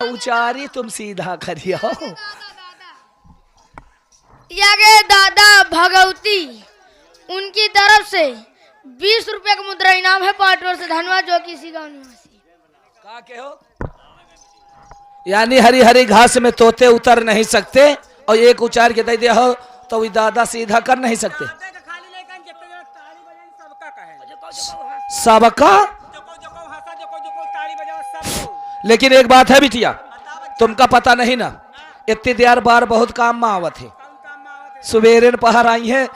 उचारी तुम सीधा करियो। यागे दादा भगवती उनकी तरफ से 20 रुपए का मुद्रा इनाम है पाटोर से। धन्यवाद जो किसी गाँव निवासी। कहा के हो? यानी हरी हरी घास में तोते उतर नहीं सकते और एक उचार के दे दिया हो तो भी दादा सीधा कर नहीं सकते। सबका लेकिन एक बात है बिटिया, तुमका पता नहीं ना, इतनी देर बार बहुत काम में आवत है। सुबेरे पहर आई है,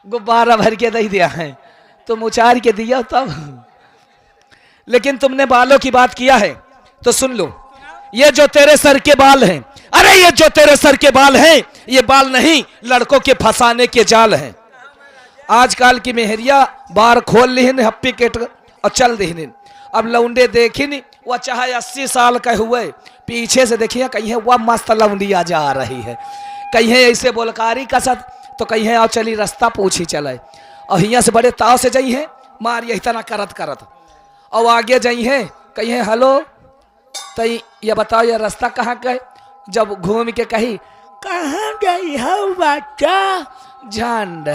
गुब्बारा भर के दे दिया है, तुम उचार के दिया तब। लेकिन तुमने बालों की बात किया है तो सुन लो, ये जो तेरे सर के बाल हैं, अरे ये जो तेरे सर के बाल हैं, ये बाल नहीं लड़कों के फंसाने के जाल हैं। आजकल की मेहरिया बार खोल ली हप्पी केट और चल दी। अब लौंडे देखी नहीं, वह चाहे 80 साल का हुए, पीछे से देखिए कहीं वह मस्त लौंडिया जा रही है, कहीं ऐसे बोलकारी का साथ तो कहीं आओ चली रास्ता पूछी चले, और यहाँ से बड़े ताव से जाई है मार यही तना करत करत, और आगे जाई है कहीं हेलो तो ये बताओ ये रास्ता कहाँ गए। जब घूम के कही कहाँ गई हो बच्चा, झांड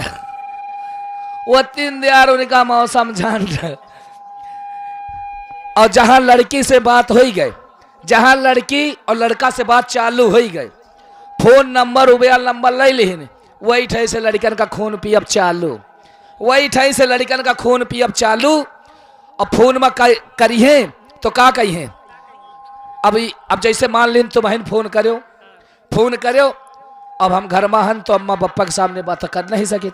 वो 3 दियार उनका मौसम झांड। और जहां लड़की से बात हो गई, जहां लड़की और लड़का से बात चालू हो गई, फोन नंबर उबेल नंबर ले लिहिन, वही ठे से लड़कन का खून पियब चालू, वही ठे से लड़कन का खून पियब चालू। और फोन में करिए तो का कहिए, अब जैसे मान लीन तुम बहन फोन करो, अब हम घर में हन तो अम्मा पप्पा के सामने बात कर नहीं सके,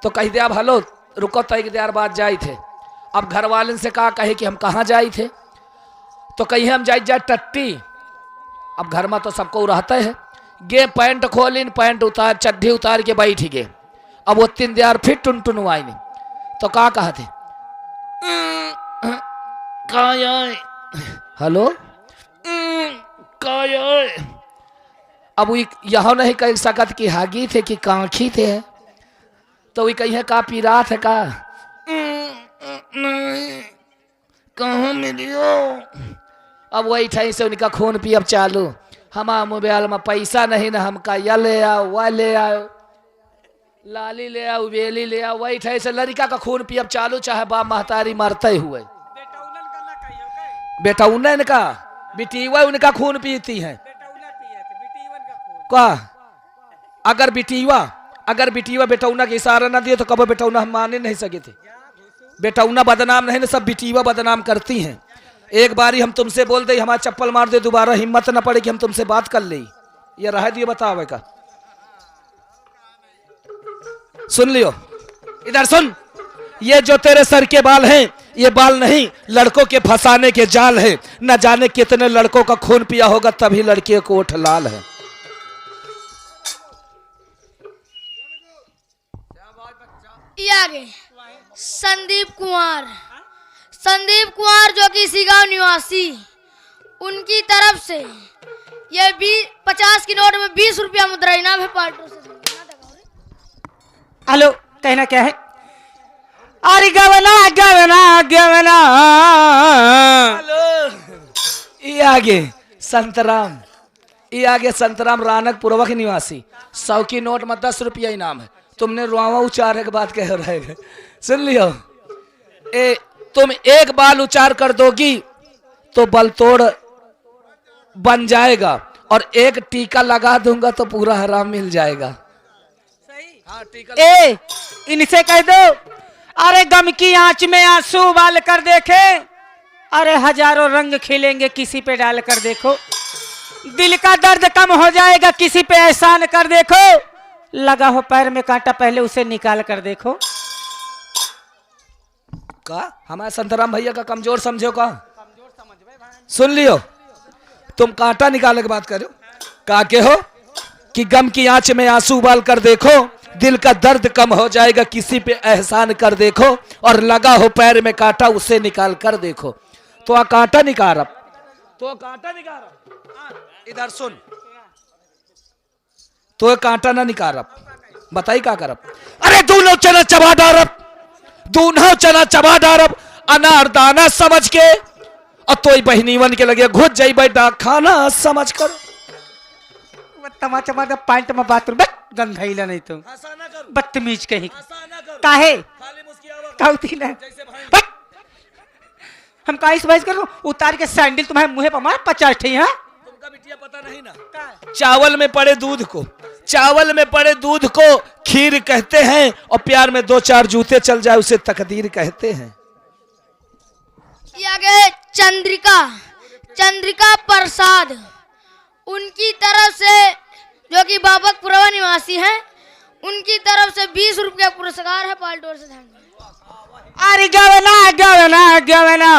तो कह दे अब हेलो रुको तो एक देर बाद जाए थे। अब घर वाले से कहा कहे कि हम कहाँ जाए थे, तो कहीं हम जाए टट्टी। अब घर में तो सबको रहता है, गे पैंट खोलिन, पैंट उतार चड्ढी उतार के बैठ गे। अब वो 3 देर फिर टुन आई नहीं, तो कहा कहते हेलो अब यहाँ नहीं कह सकत कि हागी थे कि कांखी थे, तो वही कही का पीरा थे का कहाँ मिलियो। अब वही ठाई से उनका खून पियब चालू, हमारा मोबाइल में पैसा नहीं ना, हमका यह ले आओ वह ले आओ, लाली ले आओ बेली ले आओ, वही ठाई से लड़का का खून पियब चालू, चाहे बाप महतारी मरते हुए। बेटा उन्हें का बिटीवा उनका खून पीती है का, अगर बिटीवा बेटौना के इशारा ना दिए तो कब बेटौना हम माने नहीं सके थे। बेटौना बदनाम नहीं ना, सब बिटीवा बदनाम करती हैं। एक बारी हम तुमसे बोल दे हमारा चप्पल मार दे, दोबारा हिम्मत ना पड़े कि हम तुमसे बात कर ले, ये रह दिए बतावे का। सुन लियो, इधर सुन, ये जो तेरे सर के बाल हैं, ये बाल नहीं लड़कों के फंसाने के जाल है। न जाने कितने लड़कों का खून पिया होगा तभी लड़के को ओठ लाल है। आगे संदीप कुमार जो कि सिगांव निवासी, उनकी तरफ से ये 50 की नोट में 20 रुपया मुद्रा इनाम है पार्टनर से। हेलो कहना क्या है? अरे गवना गवना गवना। हेलो ये आगे संतराम रानक पूर्वा के निवासी, 100 की नोट में 10 रुपया इनाम है। तुमने रुआवा उचार के बात कह रहे हैं, सुन लियो, तुम एक बाल उचार कर दोगी तो बलतोड़ बन जाएगा, और एक टीका लगा दूंगा तो पूरा हराम मिल जाएगा। सही हाँ, टीका इनसे कह दो, अरे गम की आंच में आंसू उबाल कर देखे, अरे हजारों रंग खिलेंगे किसी पे डाल कर देखो, दिल का दर्द कम हो जाएगा किसी पे एहसान कर देखो, लगा हो पैर में कांटा पहले उसे निकाल कर देखो। का हमारे संतराम भैया का कमजोर समझो का? सुन लियो, तुम कांटा निकालने की बात करो, का के हो कि गम की आंच में आंसू उबाल कर देखो, दिल का दर्द कम हो जाएगा किसी पे एहसान कर देखो, और लगा हो पैर में कांटा उसे निकाल कर देखो। तो आ कांटा निकाल, इधर सुन, तो कांटा ना निकाल, बताई का करब? अरे दूनो चना चबा डारब, दूनो चना चबा डारब, अनारदाना समझ के और तो बहनीवन के लगे घुस जाई बैठा खाना समझ कर। तमाचा मार पैंट में बाथरूम गंधैला नहीं तो बदतमीज कहीं काहे कहती ना बट! हम काहे से कर उतार के सैंडल तुम्हारे मुंह पर मार 50 ठे हाँ तुमका बिटिया पता नहीं ना चावल में पड़े दूध को, चावल में पड़े दूध को खीर कहते हैं और प्यार में 2-4 जूते चल जाए उसे तकदीर कहते हैं। किया गया चंद्रिका, चंद्रिका प्रसाद उनकी तरफ से जो कि बाबकपुरवा निवासी हैं, उनकी तरफ से 20 रुपया पुरस्कार है पाल्टोर से। अरे गवना गवना गवना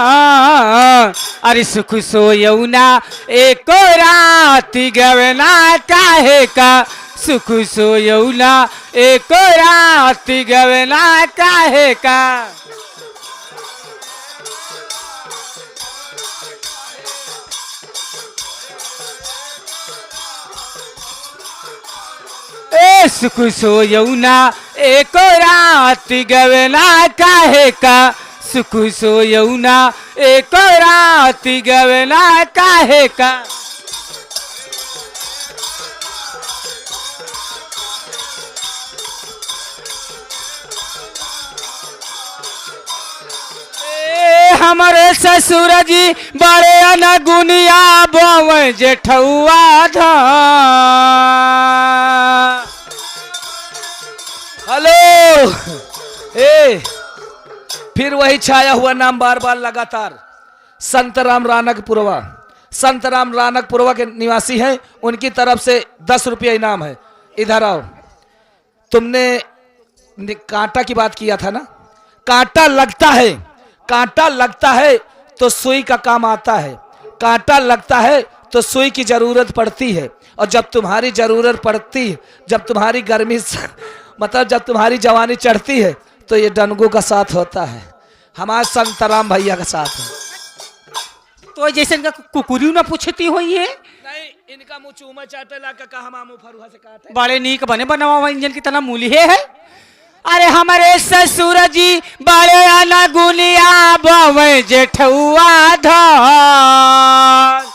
अरे सुख सोयौना एको राती गवना काहे का, सुख सोयौना एको राती गवना काहे का। ए सुख सोयौना एको राती गवना काहे का, सुख सोयौना एको राती गवना काहे का। हमारे ससुर जी बड़े अनगुनिया बोवे जेठुआ धा। हेलो ए फिर वही छाया हुआ नाम बार बार लगातार संतराम रानकपुरवा, संतराम रानकपुरवा के निवासी हैं, उनकी तरफ से 10 रुपया इनाम है। इधर आओ। तुमने कांटा की बात किया था ना, कांटा लगता है, कांटा लगता है तो सुई का काम आता है, कांटा लगता है तो सुई की जरूरत पड़ती है। और जब तुम्हारी जरूरत पड़ती है, जब तुम्हारी गर्मी मतलब जब तुम्हारी जवानी चढ़ती है तो ये डनगू का साथ होता है, हमारे संतराम भैया का साथ है। तो जैसे इनका कुकुरी ना पूछती हुई है नहीं, इनका मुंह चूमा चाटे ला का कहा मामू फरुहा से काटे। बड़े नीक बने बनवा हुआ इंजन की तरह मूली है। अरे हमारे ससुर जी बड़े अनगुनिया बोवे जेठुआ धान।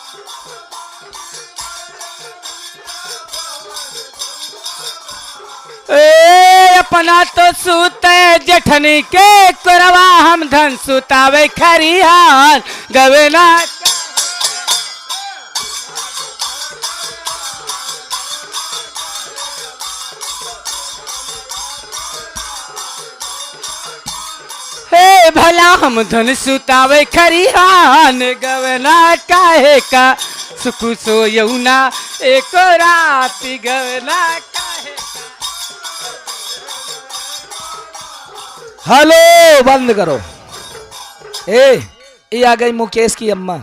अपना तो सूते जेठनी के करवा हम धन सुतावे खरिहान गवेना। हे भला हम धन सुतावे खरिहान गवना काहे का, सुख सोयौना एक राती गवना काहे का। हेलो बंद करो। ये आ गई मुकेश की अम्मा,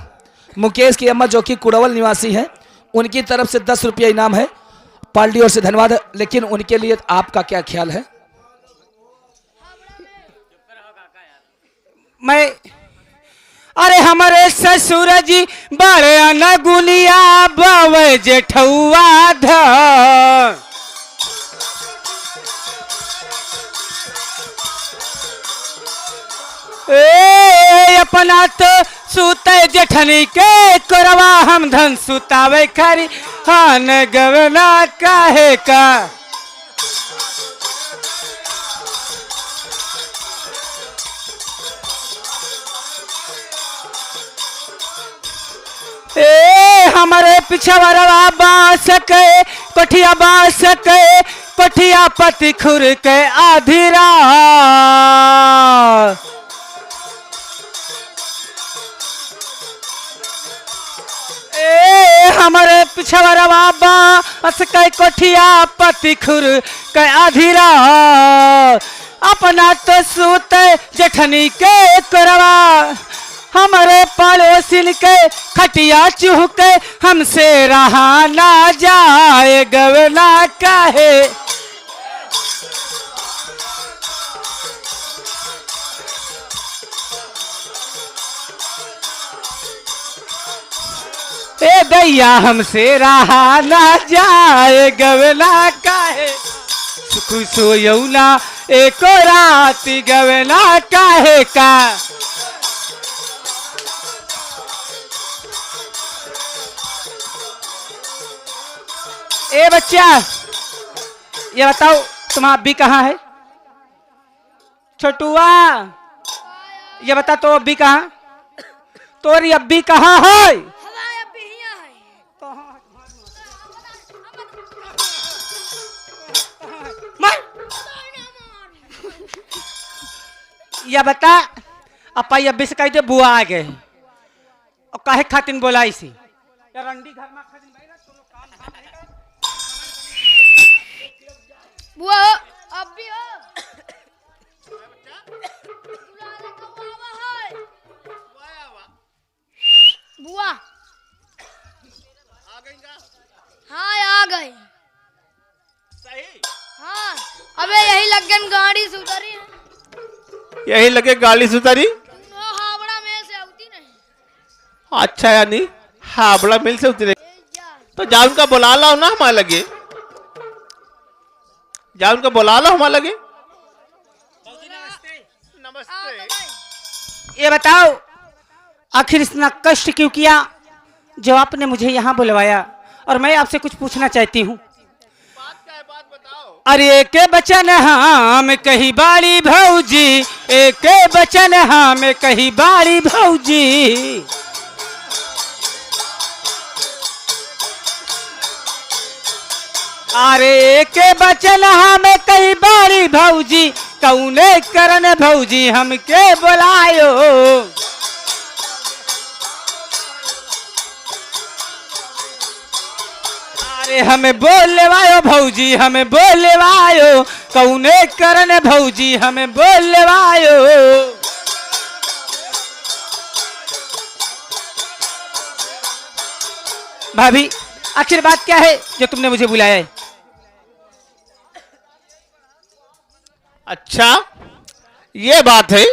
मुकेश की अम्मा जो कि कुड़वल निवासी हैं, उनकी तरफ से 10 रुपया इनाम है। पार्टी ओर से धन्यवाद। लेकिन उनके लिए आपका क्या ख्याल है? मैं अरे हमारे ससुर जी बड़े अनगुनिया बोवे जेठुआ धान। अपना तो सूते जेठनी के करवा हम धन सुतावे खरी हान गवना काहे का। हमारे पिछवाड़ा बांस के कोठिया बांस के कोठिया पति खुर के आधी रात। हमारे पिछवाड़ा बांस के कोठिया पति खुर के आधी रात। अपना तो सूते जेठनी के करवा हमारे पड़ोसिन के खटिया चूह के हमसे रहा ना जाए गवना काहे। ए भैया हमसे रहा ना जाए गवना काहे, सुख सोयौना एको राती गवना काहे का। ए बच्चा, ये बताओ तुम्हारा अब्बी कहाँ है? छोटुआ, ये बता तो अब्बी कहाँ? तोरी अब्बी कहाँ है? हमारे अभी हियां है। ये बता, अपाई अब्बी से कह दे बुआ आ गए और काहे खातिन बोला इसी या रंडी घर में खातिन भाई ना तो काम धाम नहीं कर। बुआ हो, अभी हो। बुआ आ गई का? हाँ आ गए। सही हाँ अबे यही लग गन गाड़ी से उतरी है। यही लगे गाली सुतारी। हावड़ा में से आती नहीं। अच्छा यानी हावड़ा मिल से उतरे ए जा। तो जा उनका बुला लो ना हमारे लगे, जा उनका बुला लो हमारे लगे। नमस्ते। ये बताओ आखिर इतना कष्ट क्यों किया जो आपने मुझे यहाँ बुलवाया? और मैं आपसे कुछ पूछना चाहती हूँ। बात क्या है, बात बताओ। अरे के बचन हम कही बाड़ी भौजी, एक बचन हम कही बाड़ी भौजी। अरे के बचन हम कही बाड़ी भौजी, कौने करन भौजी हमके बुलायो। अरे हमें बोले वायो भौजी, हमें बोले वायो, कौने करन भौजी हमें बोले वायो। भाभी आखिर बात क्या है जो तुमने मुझे बुलाया है? अच्छा ये बात है,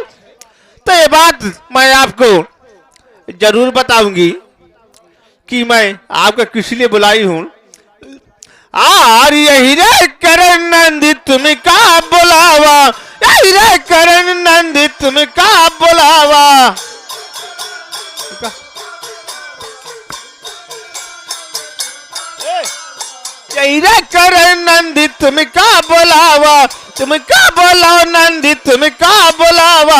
तो ये बात मैं आपको जरूर बताऊंगी कि मैं आपका किस लिए बुलाई हूं। आर यही रे करण नंदी तुम्हें का बुलावा, यही रे करण नंदी तुम्हें का बुलावा। यही रे करण नंदी तुम्हें का बुलावा, तुम्हें का बुलाओ नंदी तुम्हें का बुलावा।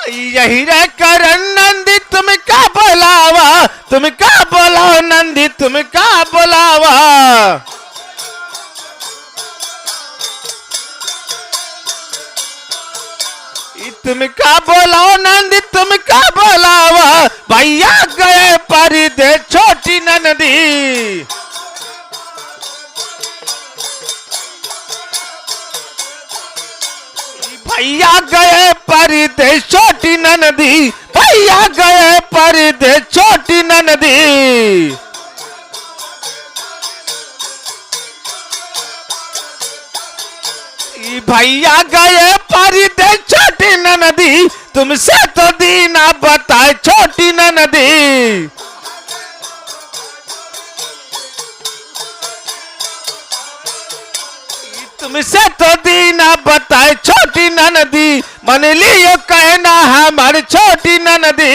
यही रे करण नंदी तुम्हें का बुलावा, तुम्हें का बुलाओ नंदी तुम्हें का बुलावा। तुम्हें का बुलाओ नंदी तुम्हें का बुलावा, भैया गए परिदे छोटी नंदी। भैया गए परिदे छोटी नंदी, भैया गए परिदे छोटी नंदी। भैया गए परिदे छोटी नंदी, तुमसे तो दीना बताए छोटी नंदी। तुमसे तो दीना बताए छोटी नंदी, मन लियो कहना हमारी छोटी नंदी।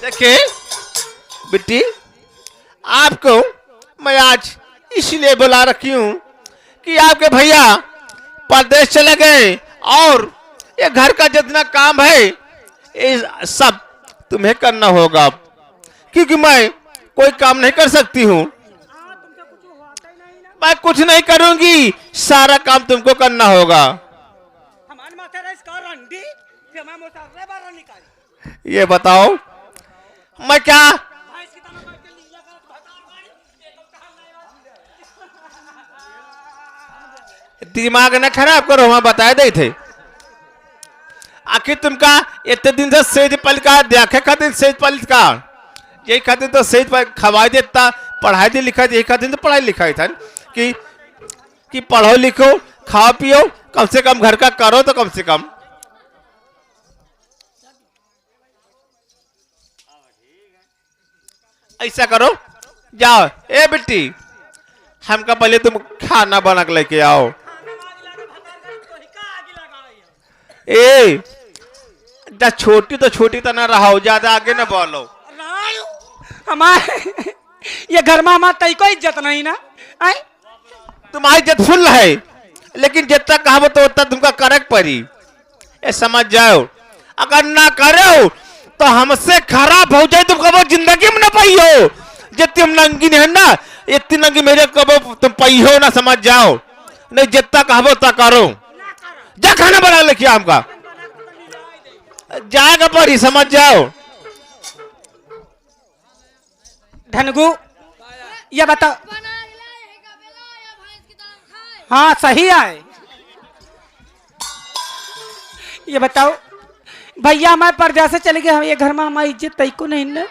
देखिए बेटी, आपको मैं आज इसलिए बुला रखी हूं कि आपके भैया परदेश चले गए और ये घर का जितना काम है ये सब तुम्हें करना होगा, क्योंकि मैं कोई काम नहीं कर सकती हूँ। मैं कुछ नहीं करूंगी, सारा काम तुमको करना होगा। ये बताओ मैं क्या दिमाग न खराब करो, मैं बताए दे थे। आखिर तुमका इतने दिन से सेज पल का देखे खातिर सेज पल का यही खातिर तो सेज पर खवाई देता, पढ़ाई दे लिखा यही खातिर तो पढ़ाई लिखाई था कि पढ़ो लिखो खाओ पियो, कम से कम घर का करो तो कम से कम। ऐसा करो, जाओ ए बेटी हमका पहले तुम खाना बना के लेके आओ। ए छोटी तो छोटी तो ना रहो, ज्यादा आगे ना बोलो। हमारे ये घर में हमारा तई को इज्जत नहीं ना आई। तुम्हारी इज्जत फुल है, लेकिन जितना कहा तो उतना तुमका करक पड़ी। ये समझ जाओ, अगर ना करो तो हमसे खराब हो जाए। तुम कबो जिंदगी में ना पाई हो, जितनी हम नंगी है ना, इतनी नंगी मेरे कबो तुम पाई हो ना, समझ जाओ। नहीं जितना कहो उतना करो। जा खाना बना लेके हमका जाएगा पड़ी, समझ जाओ। धनगु ये बताओ। हाँ सही आए। ये बताओ भैया हमारे पर्दा से चले गए, हम ये घर में हमारी इज्जत तई को नहीं ना।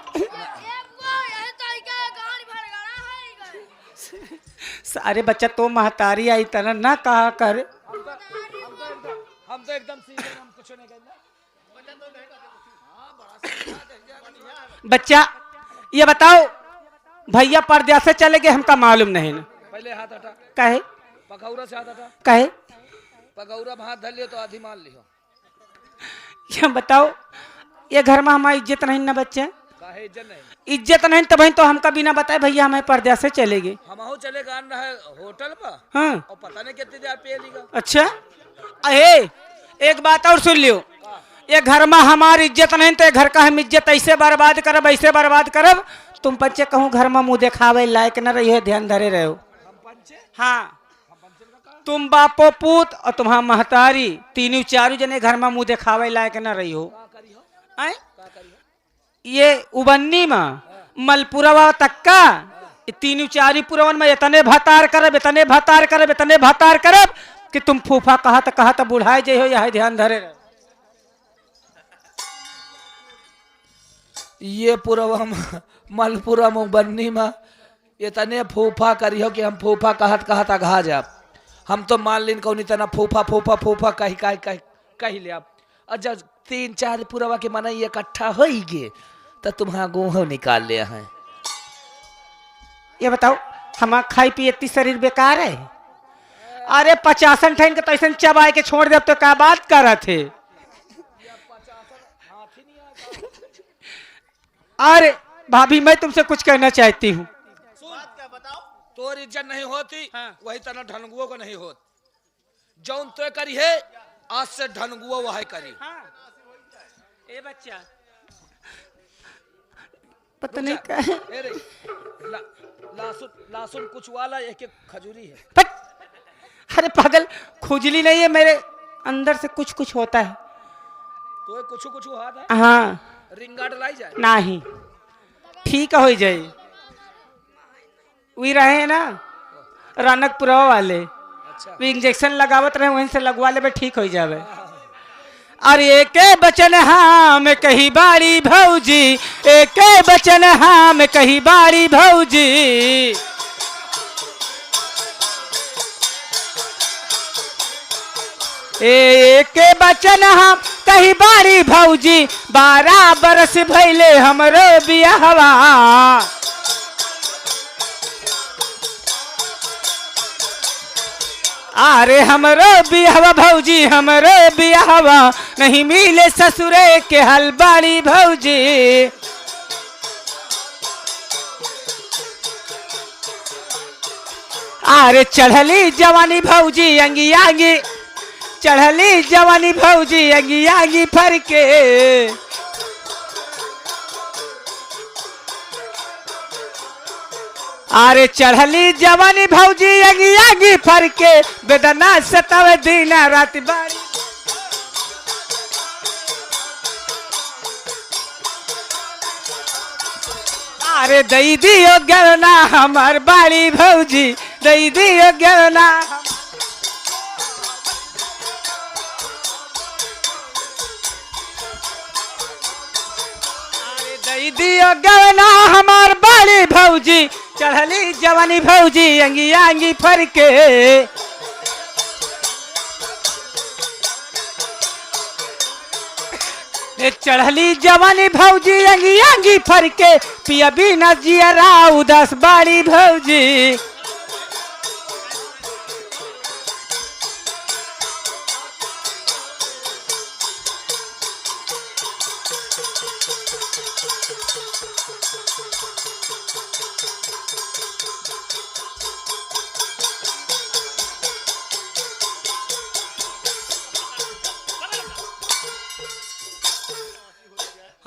सारे बच्चा तो महतारी आई तना ना कहा कर। हम तो एकदम सीधे, हम कुछ नहीं कहना। बच्चा ये बताओ भैया पर्दा से चले गए, हमका मालूम नहीं ना। पहले हाथ हटा, कहे पकौड़ा से हाथ हटा। कहे पकौड़ा में हाथ धर लियो तो आधी मान लियो। ये बताओ ये घर में हमारी इज्जत नहीं ना बच्चे। काहे इज्जत नहीं? इज्जत नहीं तो भाई तो हमका बिना बताए भैया हमें पर्दा से चले गए। हम चले गान रहे होटल पर, हाँ और पता नहीं कितनी देर पे लेगा। अच्छा अहे एक बात और सुन लियो, ये घर में हमारी इज्जत नहीं तो ये घर का हम इज्जत ऐसे बर्बाद करब, ऐसे बर्बाद करब। तुम बच्चे कहूँ घर में मुंह दिखावे लायक न रही हो, ध्यान धरे रहो। हाँ तुम बापो पूत और तुम्हारा महतारी तीनों चारों जने घर में मुंह दिखावे लायक न रही हो। आए? ये उबन्नी में मलपुरवा तक्का तीनों चारों पुरवन में इतने भतार करब, इतने भतार करब, इतने भतार करब कि तुम फूफा कहा तो बुढ़ाए जे हो, यह ध्यान धरे रहो। ये पूरा मलपुरा मुबन्नी में इतने फूफा करियो कि हम फूफा कहत अघा जाब। हम तो मान लीन कौन इतना फूफा फूफा फूफा कही ले। और जब 3-4 पुरवा के मना इकट्ठा हो गए तो तुम्हारा गोह निकाल लिया है। ये बताओ हम खाई पी इतनी शरीर बेकार है। अरे 50 ठन के तो ऐसा चबाए के छोड़ दे तो क्या बात कर रहे थे। अरे भाभी मैं तुमसे कुछ कहना चाहती हूँ। तोर इज्जत नहीं होती, हाँ। वही तरह ढनगुओ को नहीं होत। जौन तो करी है आज से ढनगुओ वही करी। हाँ। ए बच्चा पता नहीं क्या है। लासुन कुछ वाला एक खजूरी है। अरे पागल खुजली नहीं है, मेरे अंदर से कुछ होता है। तो कुछ हाथ है। हाँ रिंगा डलाई जाए नहीं ठीक हो जाए। वही रहे ना रौनकपुरा वाले, अच्छा। इंजेक्शन लगावत रहे, वहीं से लगवा ले ठीक हो जावे। अरे एक बचन हाँ में कही बारी भौजी, एक बचन हाँ में कही बारी भौजी। एक बचन हम कही बारी भौजी, 12 बरस भैले हमरो बियाहवा। अरे हमरो बियाहवा भौजी, हमरो बियाहवा, नहीं मिले ससुरे के हलबारी भौजी। अरे चढ़ली जवानी भौजी अंगी आगी, चढ़ली जवानी भौजी अंगी आगी फर के। अरे चढ़ली जवानी भौजी अंगी आगी फर के, बेदना सतावे दिन रात बारी। अरे दई दियो गलना हमार बाड़ी भौजी, दई दियो गलना। अरे दई दियो गलना हमार बाड़ी भौजी, चढ़ली जवानी भौजी अंगी आंगी फर के। चढ़ली जवानी भौजी अंगी आंगी फर के, पिया बिना जियरा उदास बाड़ी भौजी।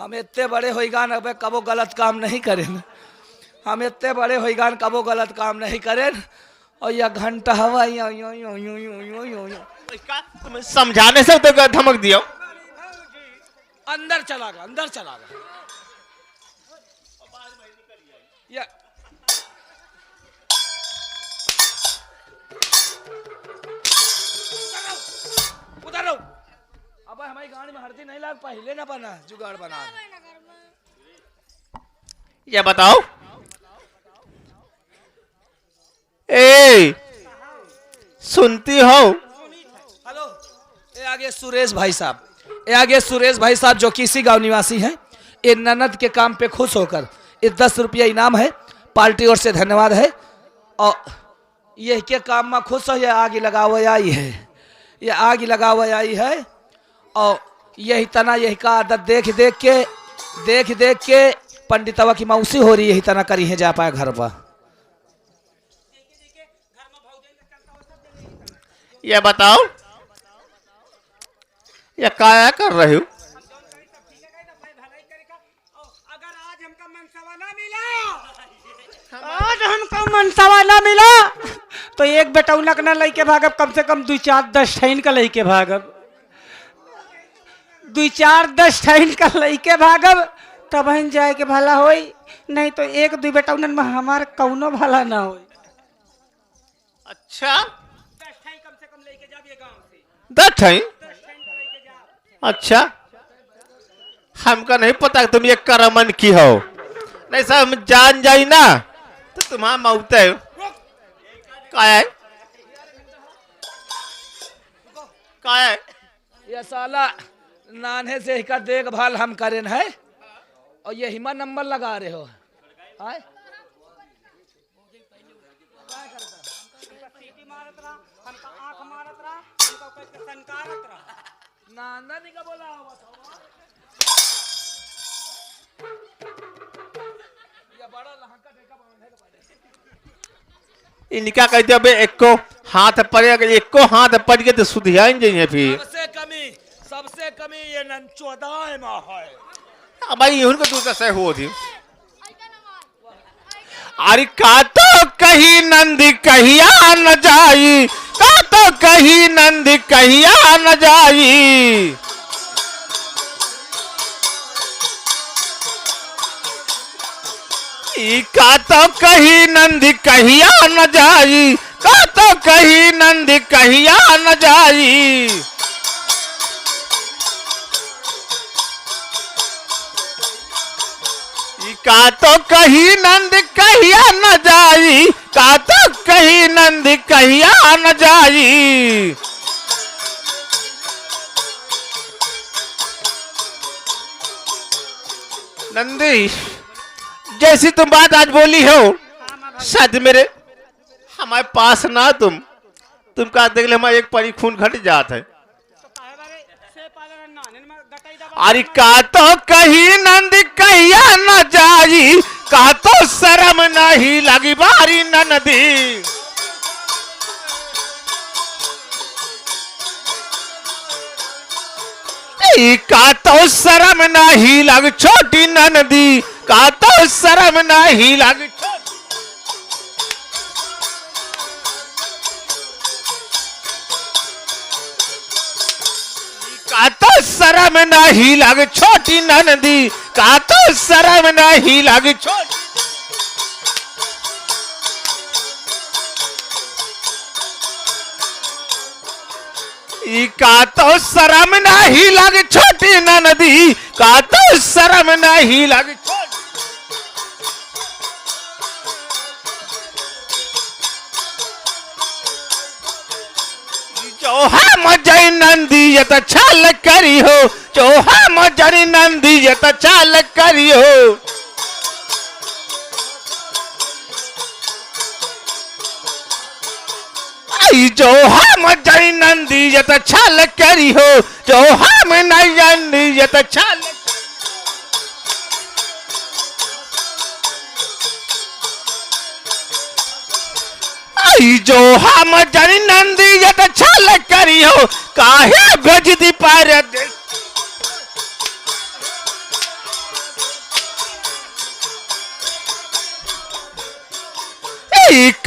हम इतने बड़े होइगान अब कबो गलत काम नहीं करें। हम इतने बड़े होइगान कबो गलत काम नहीं करें। और यह घंटा हवा तुम समझाने से तो धमक दिया। अंदर चला गया, अंदर चला गया। या उधर रहो। अब हमारी गाड़ी में हरदी नहीं लाग, पहले ना बना जुगाड़ बना। ये बताओ, ए सुनती हो? हेलो, ये आगे सुरेश भाई साहब, ये आगे सुरेश भाई साहब जो किसी गांव निवासी हैं। ये ननद के काम पे खुश होकर ये 10 रुपया इनाम है, पार्टी ओर से धन्यवाद है। और ये के काम में खुश हो, ये आग लगा हुआ आई है, ये आग लगा हुआ आई है। और यही तना यही का आदत देख देख के पंडितवा की मौसी हो रही, यही तना करी है जा पाए घर पर। ये बताओ, ये क्या कर रहे हो? आज हमको मनसावा ना मिला तो एक बेटौनक ना लेके भागब, कम से कम 2-4-10 ठैन का लेके भागब। 2-4-10 ठैन का लेके भागब तब हम जाए के भला होई, नहीं तो 1-2 बेटौनन में हमार कौनो भला ना होई। अच्छा 10 ठैन कम से कम लेके जाबिए गांव से। 10 ठैन? 10 ठैन का लेके जा। अच्छा, हमका नहीं पता तुम ये करमन की हो। नहीं सब हम जान जाई ना तो तुम्हारा मौत है। क्या है? क्या है? ये साला नान्हे से ही का देखभाल हम करें है, और ये हिमा नंबर लगा रहे हो। आए नाना नहीं का बोला हुआ था। ये बड़ा लहका ठेका बांधे का पड़े। इनका कहते अब एको हाथ पड़ेगा, एको हाथ पड़ गए तो सुधियान जाइए फिर। सबसे कमी ये नंचोदाय माँ है। अब भाई उनको दूसरा से हो थी। अरे का तो कहीं नंदी कहिया न जाई, का तो कहीं नंदी कहिया न जाई। का तो कहीं नंदी कहिया न जाई, का तो कहीं नंदी कहिया न जाई। का तो कहीं नंद कहिया न जाई, का तो कहीं नंद कहिया न जाई। नंदी जैसी तुम बात आज बोली हो, शायद मेरे हमारे पास ना तुम का देख ले हमारे एक परी खून घट जात है। अरे का तो कहीं नंद कहिया न जाई, का तो शर्म नहीं लगी बारी नंदी। का तो शर्म नहीं लग छोटी नंदी, का तो शर्म नहीं लग का तो शर्म नहीं लग छोटी नंदी, का तो शर्म नहीं लग छोटी। का तो शर्म नहीं लग छोटी नंदी, का तो शर्म नहीं लग छोटी। चोहा मजई नंदी ये तो छाल करी हो, चोहा मजई नंदी ये तो छाल करी हो। आई चोहा मजई नंदी ये तो छाल करी हो, चोहा में नहीं नंदी ये तो छाल। जो हम जनी नंदी ये तो छल करी हो, काहे भेज दी पार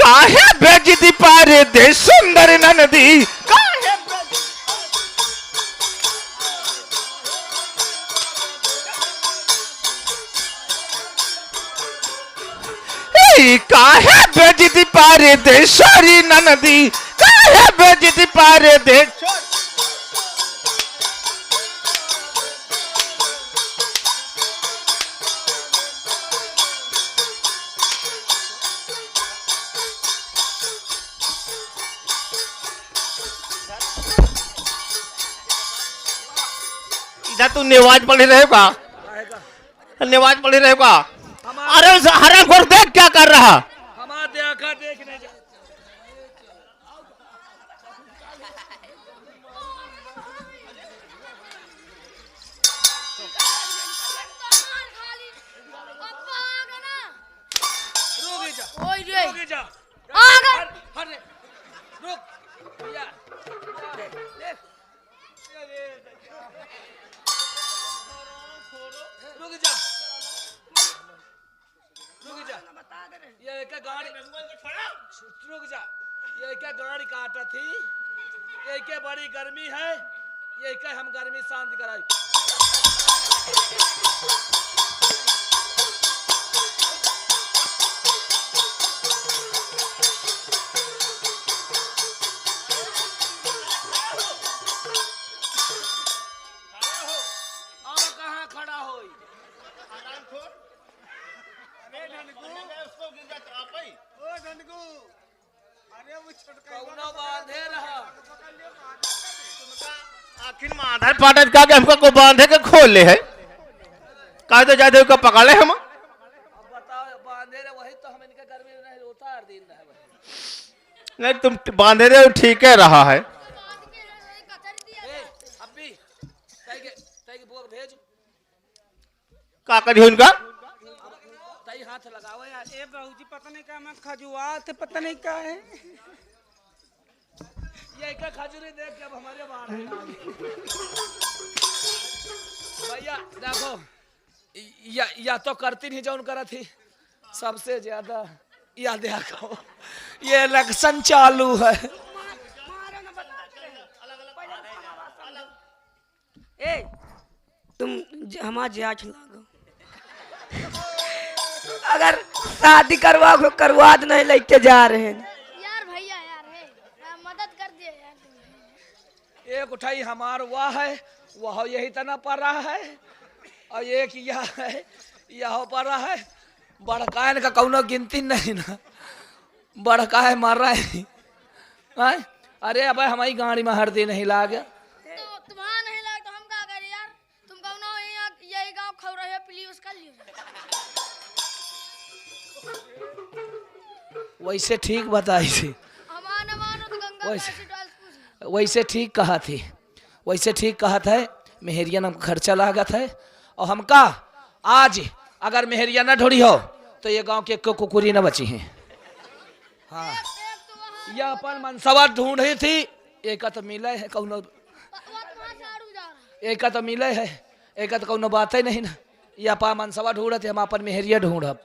काहे बेजती पारे दे सुंदर ननदी काहे काहे बेजती पारे दे सारी ननदी काहे बेजती पारे दे इधर तू नेवाज पढ़ी रहेगा नेवाज पढ़ी रहेगा अरे हरा घोर देख क्या कर रहा हमारा देखा देखने जा ओए रे रुक जा आ गए हट रुक भैया देख रुक जा ये क्या गाड़ी रुक जा ये क्या गाड़ी काटा थी ये क्या बड़ी गर्मी है ये क्या हम गर्मी शांत कराई और कहाँ खड़ा होई कौनो बांधे रहा आखिर में आधार पाटत का के हमको को बांधे के खोल ले है काहे तो जाते को पकड़ ले हम अब बताओ बांधे रहे वही तो हम इनके गर्मी में नहीं उतार दिन रहे वही नहीं तुम बांधे रहे ठीक है रहा है अभी तई बोल भेज का करी उनका तई हाथ लगाओ यार ए बाबूजी पता नहीं क्या मैं खजुआ थे पता नहीं क्या है ये क्या खजूरी देख के अब हमारे बाहर भैया देखो या तो करती नहीं जो करा थी सबसे ज्यादा या देखो ये इलेक्शन चालू है ए तुम हमारा जांच लागो अगर शादी करवा नहीं लेके जा रहे हैं यार भैया यार है मदद कर दिए यार तुम। एक उठाई हमार वह है वह यही तना पड़ रहा है और एक यह है यह पड़ रहा है बड़कायन का कौनो गिनती नहीं ना बड़का है मर रहा है अरे अब हमारी गाड़ी में हरदी नहीं लागे तो तुम्हारा नहीं लगा तो हम क्या करें यार तुम कहो ना यही गांव खौ रहे प्लीज कर लियो वैसे ठीक बताई थी हमारा न मानो तो गंगा वैसे- कैसे डाल पूछ वैसे ठीक कहा थी वैसे ठीक कहा था मेहरिया न खर्चा लागत है और हमका आज अगर मेहरिया न ढोड़ी हो तो ये गांव के एक कुकुरी न बची हैं हाँ एक तो वहां यह अपन मनसवा ढूंढ रही थी एक तो मिले है कौनो वहां से आड़ू जा रहा एक तो मिले है एक तो कौनो बात ही नहीं ना ये अपा मनसवा ढूंढते हम अपन मेहरिया ढूंढब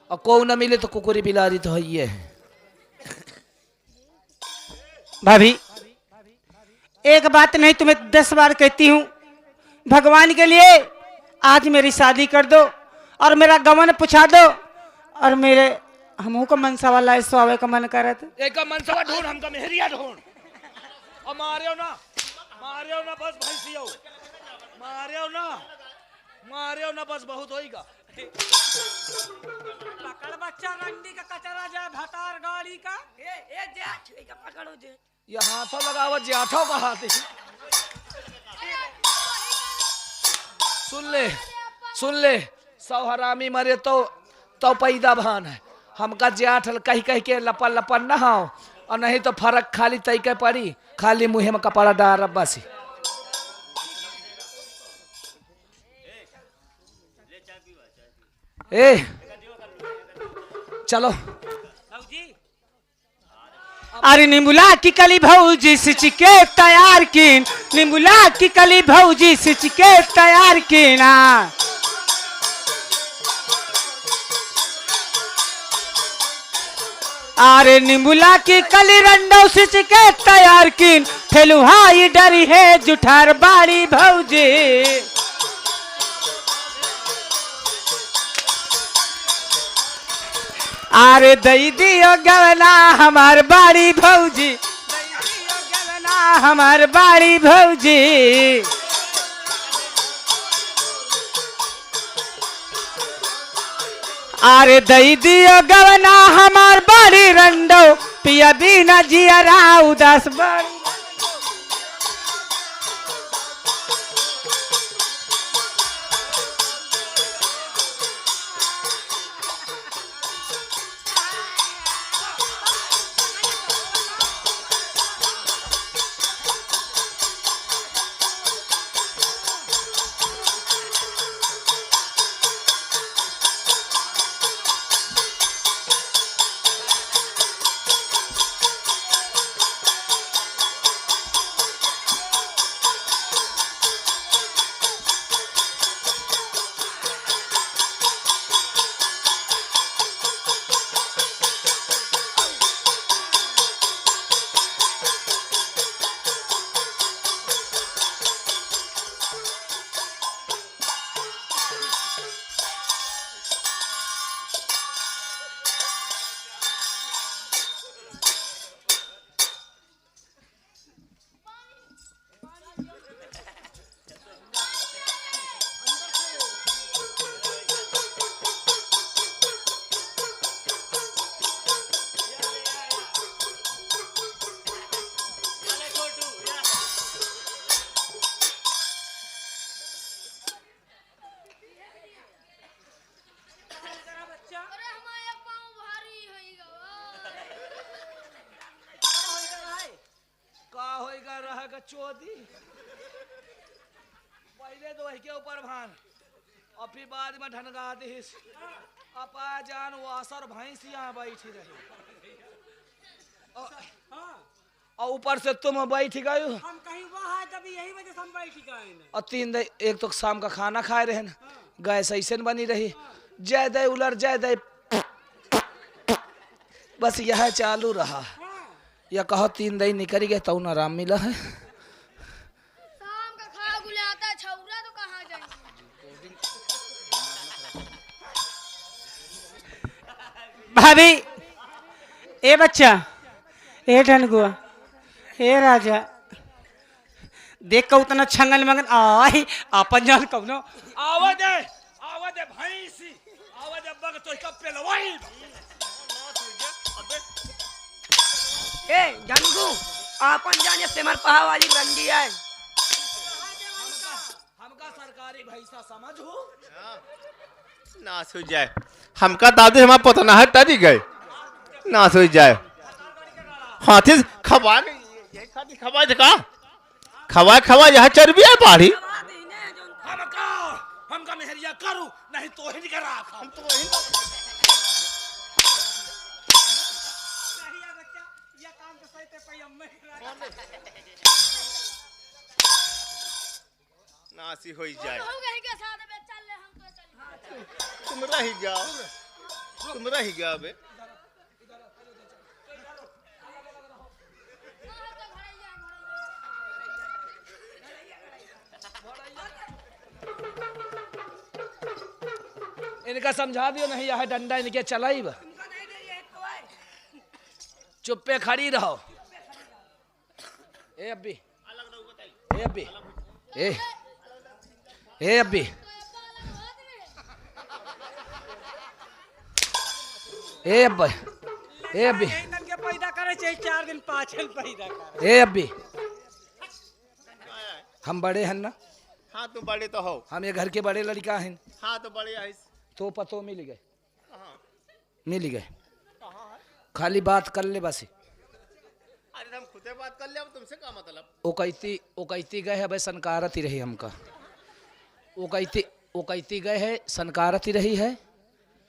और को न मिले तो कुकुरी बिलारी तो है ये भाभी एक बात नहीं तुम्हें 10 बार कहती हूँ भगवान के लिए आज मेरी शादी कर दो और मेरा गमन पूछा दो और मेरे हमू को मनसा वाला इस आवे का मन करत एक मनसवा ढूंढ हमका मेहरिया ढूंढ और मारियो ना बस भैंसियो मारियो ना बस बहुत होएगा पकड़ बच्चा रंडी का कचरा जाए भतार गाड़ी का ए जांच पकड़ो जे ये हाथों लगावत जाठो का हाथ है। सुन ले सौ हरामी मरे तो पैदा भान है हमका जाठ कह के लपन न हो और नहीं तो फर्क खाली तय के पड़ी खाली मुँह में कपड़ा डाल बस ए चलो अरे निमुला की कली भौजी सिचके तैयार की निमुला की कली भौजी सिचके तैयार की ना आरे निमुला की कली रंडो सिच के तैयार किन ठेलुहाई डरी है जुठार बाड़ी भौजी। आरे दई दियो गवना हमार बाड़ी भौजी, दई दियो गवना हमार बाड़ी भौजी। आरे दई दियो गवना हमार बाड़ी रंडो पिया बिना जियरा उदास बाड़ी। अरे हमारे पाँव भारी होइगा। का होएगा रहेगा चोदी। पहले तो वही के ऊपर भान और फिर बाद में ढनगा दिस। अपा जान वो असर भैंस यहाँ बैठी रही और ऊपर से तुम बैठ गए हम कहीं वहाँ तभी यही वजह से हम बैठ गए। और एक तो शाम का खाना खाए रहे न, गैस ऐसे न बनी रही जय दे उलर जय दे बस यह चालू रहा। या कहो 3 दिन निकल गए तो न आराम मिला है। शाम का खा गुलाता छौरा तो कहाँ जाएंगे। भाभी ए बच्चा ए ढनगुआ ए राजा देख का उतना छंगन मंगन आई अपन जान कौनो आवाज है भैंसी आवाज है बग तो कब पे लवाई। ए गंगू आपन जाने सेमर पहा वाली रंगी है। हमका सरकारी भैंसा समझ हो ना सो जाए हमका दादी हमारा पतना है तरी गए ना सो जाए। हाथी खबा यही खाती खबा का खबा यह चर्बी है बाड़ी। हमका मेहरिया करूं नहीं तो ही करा हम तो वही नासी हो जाए। हो गए के साथ में चल ले हम तो चल। तुम रह गया बे। इनका समझा दियो नहीं यह डंडा इनके चलाई बा। चुप पे खड़ी रहो। ए अब्बी ए अब्बी ए अब्बी ए अब्बा ए अब्बी के पैदा करे चाहिए 4 दिन 5 दिन पैदा करे। ए अब्बी हम बड़े हैं ना। हाँ तुम बड़े तो हो। हम ये घर के बड़े लड़का हैं। हाँ तो बड़े है। तो पतो मिल गए खाली बात कर ले बस। अरे हम खुदे बात कर ले अब तुमसे क्या मतलब। ओ कहती गए है भाई सनकारत ही रही हमका। ओ कहती गए है सनकारत ही रही है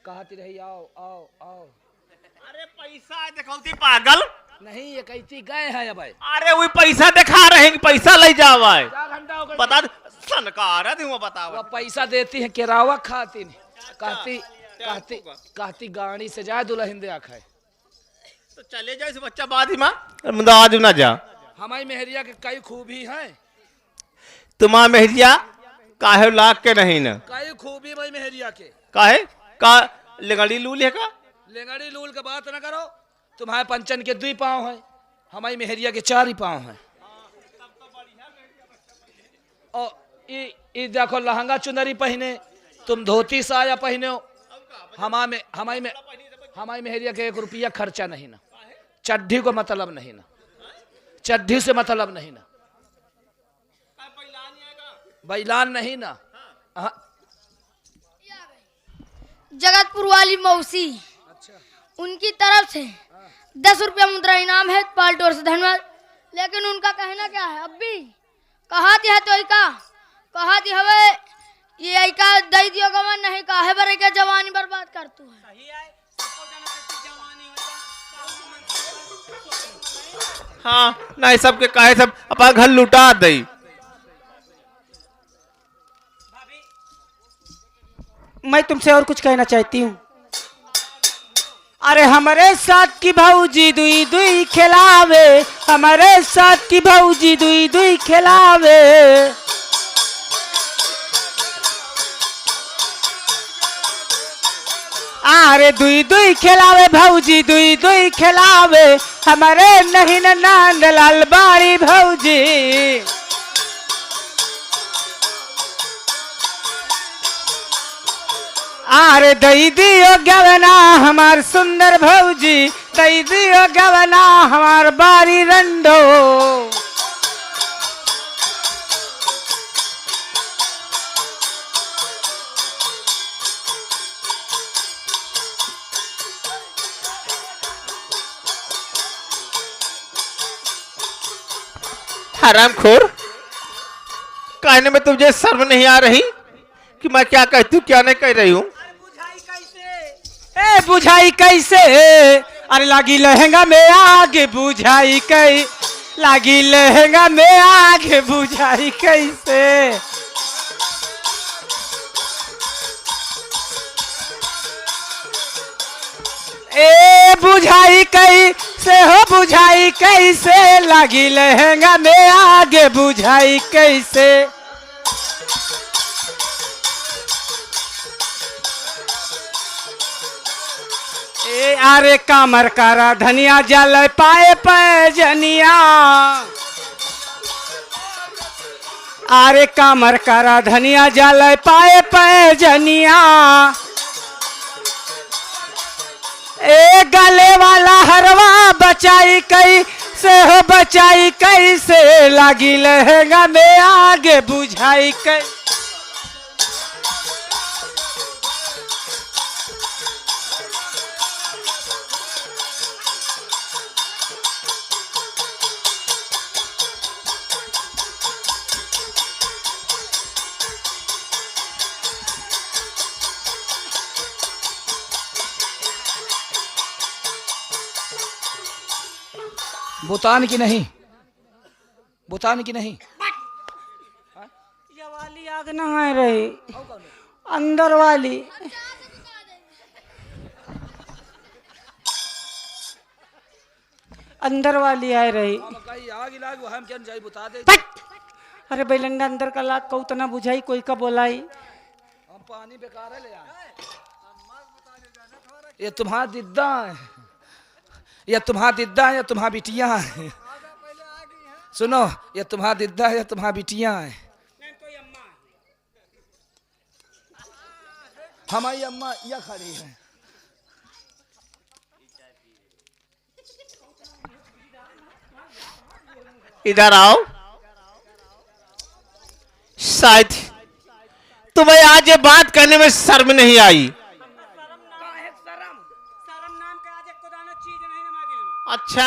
कहती रही आओ आओ आओ। अरे पैसा दिखाती पागल नहीं ये कहती गए है भाई। अरे वही पैसा दिखा रहे हैं पैसा ले जाओ भाई। 4 घंटा हो गए बता सनकारत हूँ बता। वो पैसा देती है किरावा खाती नहीं कहती गाड़ी से जाए दुल्हन दे आखा है। तो चले जाए इस बच्चा बाद ही माँ मुदा आज ना जा हमारी मेहरिया के कई खूबी हैं, तुम्हारा मेहरिया काहे लाग के नहीं न कई खूबी भाई मेहरिया के। काहे का लगड़ी लूल है का लेंगड़ी लूल का बात ना करो, तुम्हारे पंचन के 2 पाँव हैं, हमारी मेहरिया के 4 ही पाँव हैं। और ये देखो लहंगा चुनरी पहने, तुम धोती साया पहने हो। हमारी मेहरिया के 1 रुपया खर्चा नहीं ना, चड्ढी को मतलब नहीं ना, चड्ढी से मतलब नहीं ना, बैलान नहीं ना। जगतपुर वाली मौसी, उनकी तरफ से 10 रुपया मुद्रा इनाम है पाल्टोर से, धन्यवाद। लेकिन उनका कहना क्या है, अब भी कहा थी है तो ऐका कहा थी हवे ये ऐका दई दियो गवन नहीं काहे बरे के जवानी बर्बाद कर तू है। हाँ नहीं सबके काहे सब अपना घर लुटा दई। मैं तुमसे और कुछ कहना चाहती हूँ। अरे हमारे साथ की भौजी दुई दुई खिलावे, हमारे साथ की भौजी दुई दुई खिलावे। अरे दुई दुई खिलावे भौजी दुई दुई खिलावे, हमारे नहीं नंद लाल बाड़ी भौजी। आरे दई दियो गवना हमार सुंदर भौजी, दई दियो गवना हमार बारी रंडो। हरामखोर कहने में तुझे शर्म नहीं आ रही कि मैं क्या कहती हूँ क्या नहीं कह रही हूँ। ए बुझाई कैसे, अरे लागी लहंगा में आग बुझाई कई, लागी लहंगा में आग बुझाई कैसे। ए बुझाई कैसे हो बुझाई कैसे, लागी लहंगा में आग बुझाई कैसे। ए आरे कामर कारा धनिया जल पाए पैजनिया, आरे कामर कारा धनिया जल पाए पैजनिया। ए गले वाला हरवा बचाई कैसे हो बचाई कैसे, लागी लहंगा में आगे बुझाई कैसे। बुतान की नहीं, बुतान की नहीं, ये वाली आग ना है रही, अंदर वाली। अंदर वाली आए रही। अरे बैलंगा अंदर का लाग कहू तना बुझाई कोई का बोलाई। हम पानी बेकार है ले आए। ये तुम्हारा दिद्दा है, या तुम्हारा दिद्दा है या तुम्हारा बिटिया है। सुनो, ये तुम्हारा दिद्दा है या तुम्हारा बिटिया है। हमारी अम्मा यह खड़ी है। इधर आओ। शायद तुम्हें आज ये बात करने में शर्म नहीं आई। अच्छा